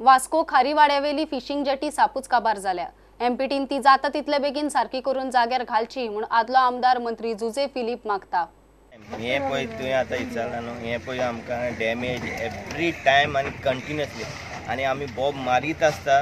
Vasco खारीवाड्यावेली fishing jetty सापूच काबार जाल्या। एमपीटीन ती जाता तितले बेगीन सारकी करून जाग्यार घालची म्हूण आदलो आमदार मंत्री जुजे फिलिप मागता। हे पळय तुवें आतां विचारला न्हू, हे पळय आमकां डॅमेज एवरी टायम आनी कंटिन्युअसली आनी आमी बोब मारीत आसता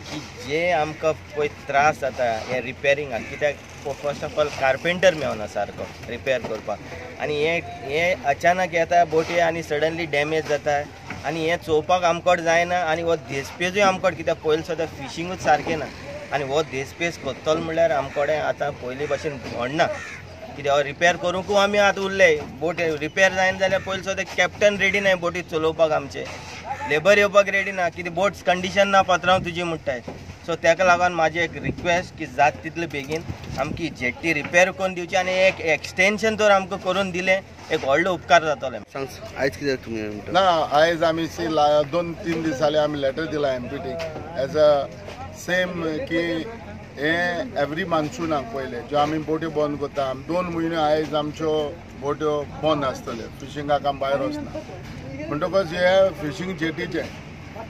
की जे आमकां पळय त्रास जाता हे रिपेरिंगाक, कित्याक फर्स्ट ऑफ ऑल कार्पेंटर मेळना सारको रिपेर करपाक आनी हे अचानक येता बोटी आनी सडनली डॅमेज जाता आनी हे चोवपाक आमकोड जायना आनी हो देसपेजूय आमकोड, कित्याक पयलीं सुद्दां फिशींगूच सारकें ना आनी हो देसपेज कोत्तलो म्हणल्यार आमकोडें आतां पयलीं भशेन व्हडना, कित्याक रिपेर करूंकू आमी आतां उरले। बोट रिपेर जायना जाल्यार पयलीं सुद्दां कॅप्टन रेडी नाय बोटी चलोवपाक, आमचे लेबर येवपाक रेडी ना, कितें बोट कंडिशन ना पात्रांव तुजी म्हणटाय। सो ताका लागून म्हाजी एक रिक्वेस्ट की जाता तितले बेगीन आमची जेट्टी रिपेर करून दिवची आनी एक एक्सटेंशन तर आमकां करून दिलें एक व्हडलो उपकार जातले। आयज कित्याक तुमी ना, आयज आमी 2-3 दीस जाले आमी लेटर दिला एमपीटी एज अ सेम की हे एवरी मान्सूनाक पयले ज्यो आमी बोटी बंद करता 2 म्हयने आयज आमच्यो बोट्यो बंद आसतल्यो, फिशिंगाक आमी भायर वचना म्हणटकच हे फिशींग जेटीचे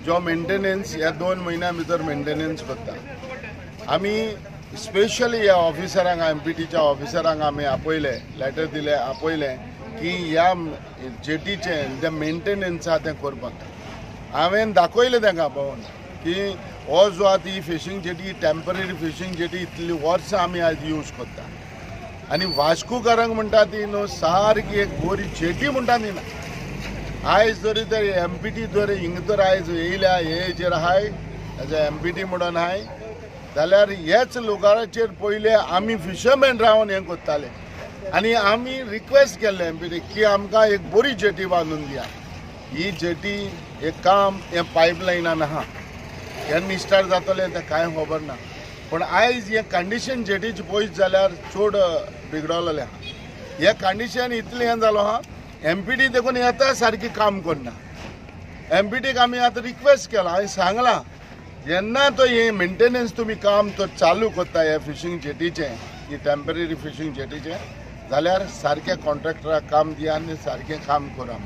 जो मेंटेनन्स ह्या 2 म्हयन्या भितर मेंटेनन्स करता आमी। स्पेशली ह्या ऑफिसरांक एमपीटीच्या ऑफिसरांक आमी आपयले, लेटर दिले, आपयले की ह्या जेटीचे जे मेंटेनन्स आहा तें करपाक। हांवें दाखयलें तांकां पळोवन की हो जो आतां ही fishing jetty temporary fishing jetty इतली वर्सां आमी आयज यूज करता आनी वास्कोकारांक म्हणटा ती न्हू सारकी एक बरी जेटी म्हणटा ती ना। आयज जरी तर एमपीटी जर हिंग तर आयज येयल्या हेजेर आहाय एज अ एमपीटी म्हणून आहाय जाल्यार हेच लोकांचेर पयले आमी फिशरमॅन रावन हें करताले आनी आमी रिक्वेस्ट केल्ले एमपीटी की आमकां एक बरी जेटी बांदून दिया। ही जेटी एक काम हें पायपलायनान आहा, केन्ना स्टार्ट जातलें तें कांय खबर ना, पूण आयज हें कंडिशन जेटीची पळयत जाल्यार चड बिगडलेलें आहा। हें कंडिशन इतलें हें जालो आहा, एमपीटी देखून येता सारकी काम करना। एमपीटीक आमी आतां रिक्वेस्ट केला, हांवें सांगलां जेन्ना तो हे मेंटेनन्स तुमी काम तो चालू करता हे फिशींग जेटीचें, ही टेम्पररी फिशींग जेटीचें, जाल्यार सारकें कॉन्ट्रॅक्टराक काम दिया आनी सारकें काम करा।